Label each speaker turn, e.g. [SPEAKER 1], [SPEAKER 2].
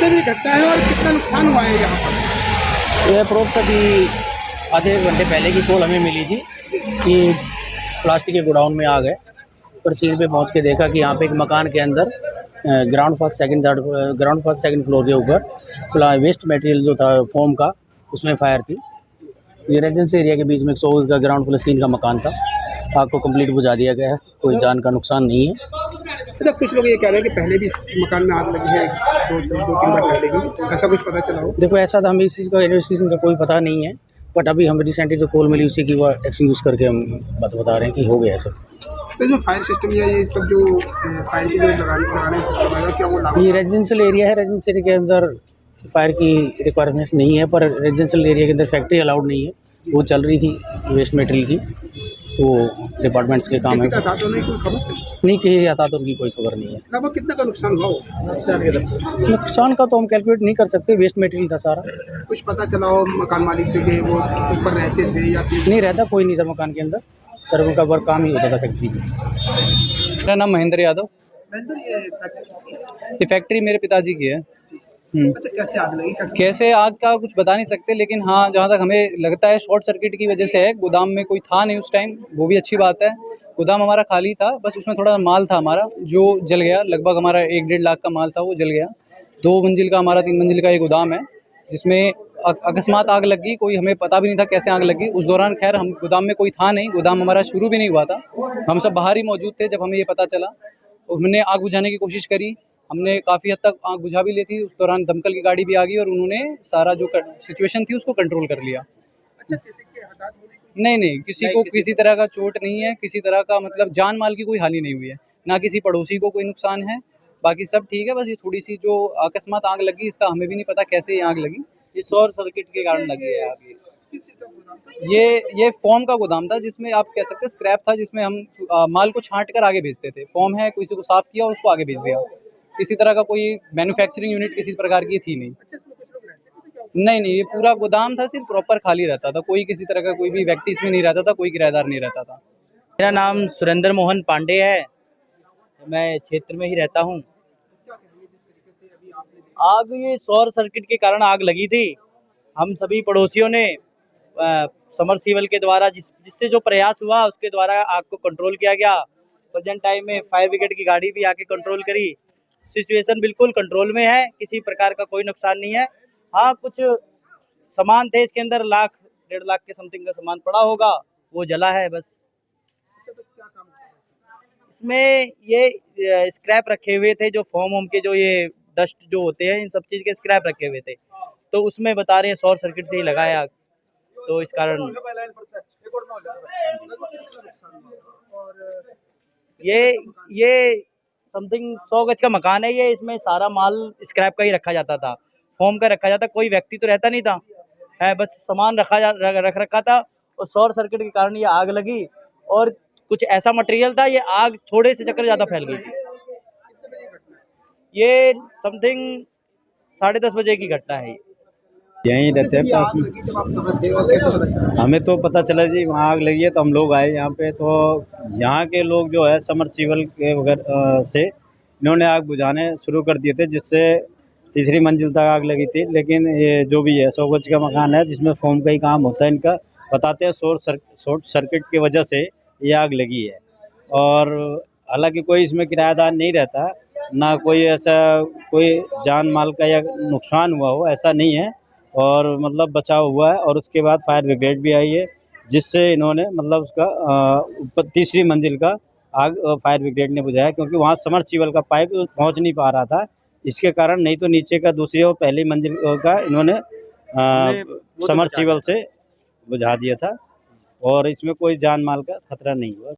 [SPEAKER 1] कितने बजे घटना है और कितना नुकसान हुआ है यहाँ पर?
[SPEAKER 2] ये अप्रोक्स अभी आधे घंटे पहले की कॉल हमें मिली थी कि प्लास्टिक के गोडाउन में आग है। पर सीन पे पहुंच के देखा कि यहाँ पे एक मकान के अंदर ग्राउंड फर्स्ट सेकंड फ्लोर के ऊपर वेस्ट मटेरियल जो था फोम का, उसमें फायर थी। ये रेजिडेंसी एरिया के बीच में 100 का ग्राउंड प्लस 3 का मकान था। आग को कंप्लीट बुझा दिया गया है, कोई जान का नुकसान नहीं है।
[SPEAKER 1] अच्छा, कुछ लोग ये कह रहे हैं कि पहले भी इस मकान में आग लगी है, दो तीन बार पहले भी, ऐसा कुछ पता चला हो?
[SPEAKER 2] देखो, ऐसा तो हमें इस चीज़ का इन्वेस्टिगेशन का कोई पता नहीं है, बट अभी हम रिसेंटली जो कॉल मिली उसी की वो एक्शन यूज़ करके हम बता रहे हैं कि हो गया सब।
[SPEAKER 1] तो जो फायर सिस्टम या ये सब जो फायर की जो लगाने सिस्टम है, क्या वो लागू?
[SPEAKER 2] ये रेजिडेंशियल एरिया है, रेजिडेंशियल एरिया के अंदर फायर की रिक्वायरमेंट नहीं है, पर रेजिडेंशियल एरिया के अंदर फैक्ट्री अलाउड नहीं है। वो चल रही थी वेस्ट मटेरियल की, तो डिपार्टमेंट्स के काम है।
[SPEAKER 1] किसी का था तो नहीं, कोई खबर
[SPEAKER 2] नहीं, किसी आता तो उनकी कोई खबर नहीं है।
[SPEAKER 1] लगभग कितना का नुकसान हुआ हो?
[SPEAKER 2] नुकसान का तो हम कैलकुलेट नहीं कर सकते, वेस्ट मटेरियल था सारा।
[SPEAKER 1] कुछ पता चला हो मकान मालिक से कि वो ऊपर रहते थे या फिर?
[SPEAKER 2] नहीं, रहता कोई नहीं था मकान के अंदर, सर उनका वर्क काम ही होता था फैक्ट्री में।
[SPEAKER 3] मेरा नाम महेंद्र यादव। ये फैक्ट्री मेरे पिताजी की है।
[SPEAKER 1] अच्छा, कैसे आग लगी?
[SPEAKER 3] कैसे आग का कुछ बता नहीं सकते, लेकिन हाँ, जहाँ तक हमें लगता है शॉर्ट सर्किट की वजह से है। गोदाम में कोई था नहीं उस टाइम, वो भी अच्छी बात है। गोदाम हमारा खाली था, बस उसमें थोड़ा माल था हमारा जो जल गया। लगभग हमारा 1-1.5 लाख का माल था, वो जल गया। 2 मंजिल का हमारा 3 मंजिल का ये गोदाम है, जिसमें अकस्मात आग लगी। कोई हमें पता भी नहीं था कैसे आग लगी। उस दौरान खैर हम गोदाम में कोई था नहीं, गोदाम हमारा शुरू भी नहीं हुआ था। हम सब बाहर ही मौजूद थे जब हमें ये पता चला। हमने आग बुझाने की कोशिश करी, हमने काफ़ी हद तक आग बुझा भी ली थी। उस दौरान दमकल की गाड़ी भी आ गई और उन्होंने सारा जो सिचुएशन थी उसको कंट्रोल कर लिया।
[SPEAKER 1] अच्छा, किसी के हताहत होने की?
[SPEAKER 3] नहीं, किसी को किसी तरह का चोट नहीं है, किसी तरह का मतलब जान माल की कोई हानि नहीं हुई है, ना किसी पड़ोसी को कोई नुकसान है। बाकी सब ठीक है। बस ये थोड़ी सी जो अकस्मात आग लगी, इसका हमें भी नहीं पता कैसे ये आग लगी। ये शॉर्ट सर्किट के कारण लगी है आग।
[SPEAKER 1] किस चीज़ का गोदाम था?
[SPEAKER 3] ये फॉर्म का गोदाम था, जिसमें आप कह सकते हैं स्क्रैप था, जिसमें हम माल को छांट कर आगे भेजते थे। फॉर्म है, किसी को साफ किया और उसको आगे भेज दिया। किसी तरह का कोई मैन्युफैक्चरिंग यूनिट किसी प्रकार की थी नहीं।
[SPEAKER 1] अच्छा, इसमें कुछ लोग रहते थे क्या?
[SPEAKER 3] नहीं, ये पूरा गोदाम था, सिर्फ प्रॉपर खाली रहता था। कोई किसी तरह का कोई भी व्यक्ति इसमें नहीं रहता था, कोई किराएदार नहीं रहता था।
[SPEAKER 4] मेरा नाम सुरेंद्र मोहन पांडे है। मैं क्षेत्र में ही रहता हूँ।
[SPEAKER 1] क्या कहेंगे जिस तरीके से अभी आपने देखा?
[SPEAKER 4] आग ये शॉर्ट सर्किट के कारण आग लगी थी। हम सभी पड़ोसियों ने समरसीबल के द्वारा जिससे जो प्रयास हुआ उसके द्वारा आग को कंट्रोल किया गया। प्रेजेंट टाइम में फायर ब्रिगेड की गाड़ी भी आके कंट्रोल करी। सिचुएशन बिल्कुल कंट्रोल में है, किसी प्रकार का कोई नुकसान नहीं है। हाँ, कुछ सामान थे इसके अंदर, 1-1.5 लाख के समथिंग का सामान पड़ा होगा, वो जला है बस।
[SPEAKER 1] अच्छा, तो क्या काम होता है?
[SPEAKER 4] इसमें ये स्क्रैप रखे हुए थे, जो फोम के जो ये डस्ट जो होते हैं, इन सब चीज़ के स्क्रैप रखे हुए थे, तो उसमें बता रहे हैं शॉर्ट सर्किट से ही लगा है आग। तो इस कारण
[SPEAKER 1] और
[SPEAKER 4] ये समथिंग 100 गज का मकान है ये। इसमें सारा माल स्क्रैप का ही रखा जाता था, फोम का रखा जाता। कोई व्यक्ति तो रहता नहीं था, है बस सामान रख रखा था। और शॉर्ट सर्किट के कारण ये आग लगी। और कुछ ऐसा मटेरियल था, ये आग थोड़े से चक्कर ज़्यादा फैल गई थी। ये समथिंग 10:30 बजे की घटना है।
[SPEAKER 5] यहीं रहते हैं पास में।
[SPEAKER 1] जब आप समझ थे और कैसे पता चला?
[SPEAKER 5] हमें तो पता चला जी वहाँ आग लगी है, तो हम लोग आए यहाँ पे। तो यहाँ के लोग जो है समरसीबल के वगैरह से इन्होंने आग बुझाने शुरू कर दिए थे, जिससे 3री मंजिल तक आग लगी थी। लेकिन ये जो भी है 100 गज का मकान है, जिसमें फोम का ही काम होता है इनका, बताते हैं शॉर्ट सर्किट की वजह से ये आग लगी है। और हालांकि कोई इसमें किराएदार नहीं रहता, ना कोई ऐसा कोई जान माल का या नुकसान हुआ हो, ऐसा नहीं है। और मतलब बचाव हुआ है। और उसके बाद फायर ब्रिगेड भी आई है, जिससे इन्होंने मतलब उसका ऊपर 3री मंजिल का आग फायर ब्रिगेड ने बुझाया, क्योंकि वहाँ समरसीबल का पाइप पहुँच नहीं पा रहा था इसके कारण। नहीं तो नीचे का 2री और 1ली मंजिल का इन्होंने समरसीबल से बुझा दिया था, और इसमें कोई जान माल का खतरा नहीं हुआ।